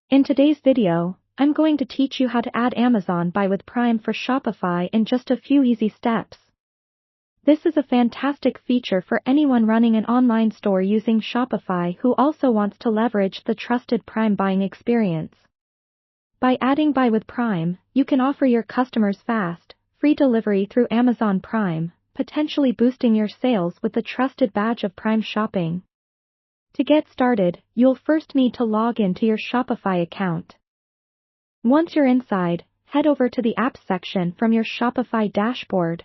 In today's video, I'm going to teach you how to add Amazon Buy with Prime for Shopify in just a few easy steps. This is a fantastic feature for anyone running an online store using Shopify who also wants to leverage the trusted Prime buying experience. By adding Buy with Prime, you can offer your customers fast, free delivery through Amazon Prime, potentially boosting your sales with the trusted badge of Prime shopping. To get started, you'll first need to log into your Shopify account. Once you're inside, head over to the Apps section from your Shopify dashboard.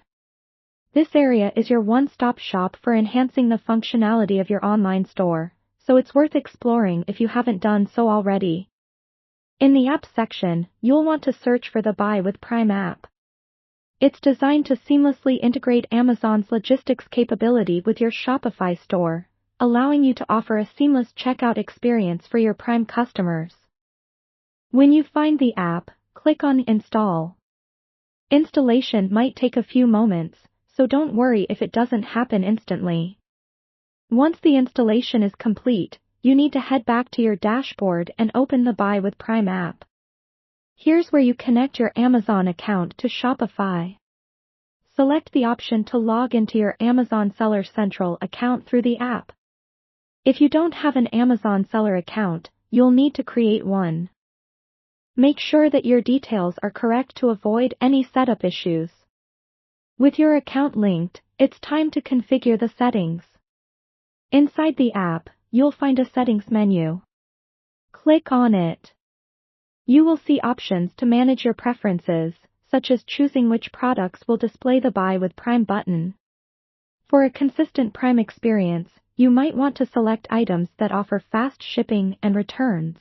This area is your one-stop shop for enhancing the functionality of your online store, so it's worth exploring if you haven't done so already. In the Apps section, you'll want to search for the Buy with Prime app. It's designed to seamlessly integrate Amazon's logistics capability with your Shopify store, allowing you to offer a seamless checkout experience for your Prime customers. When you find the app, click on Install. Installation might take a few moments, so don't worry if it doesn't happen instantly. Once the installation is complete, you need to head back to your dashboard and open the Buy with Prime app. Here's where you connect your Amazon account to Shopify. Select the option to log into your Amazon Seller Central account through the app. If you don't have an Amazon Seller account, you'll need to create one. Make sure that your details are correct to avoid any setup issues. With your account linked, it's time to configure the settings. Inside the app, you'll find a Settings menu. Click on it. You will see options to manage your preferences, such as choosing which products will display the Buy with Prime button. For a consistent Prime experience, you might want to select items that offer fast shipping and returns.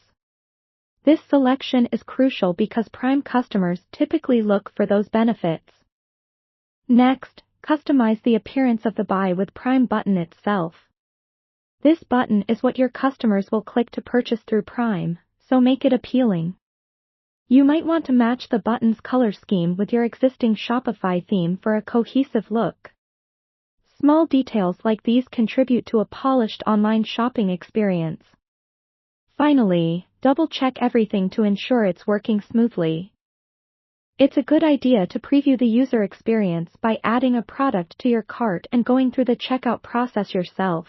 This selection is crucial because Prime customers typically look for those benefits. Next, customize the appearance of the Buy with Prime button itself. This button is what your customers will click to purchase through Prime, so make it appealing. You might want to match the button's color scheme with your existing Shopify theme for a cohesive look. Small details like these contribute to a polished online shopping experience. Finally, double-check everything to ensure it's working smoothly. It's a good idea to preview the user experience by adding a product to your cart and going through the checkout process yourself.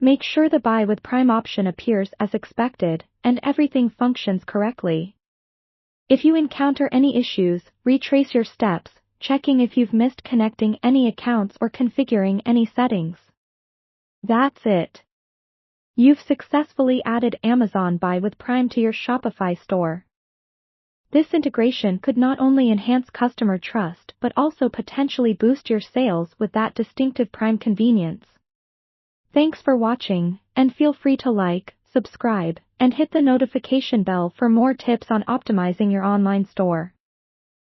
Make sure the Buy with Prime option appears as expected, and everything functions correctly. If you encounter any issues, retrace your steps, checking if you've missed connecting any accounts or configuring any settings. That's it. You've successfully added Amazon Buy with Prime to your Shopify store. This integration could not only enhance customer trust but also potentially boost your sales with that distinctive Prime convenience. Thanks for watching, and feel free to like, subscribe, and hit the notification bell for more tips on optimizing your online store.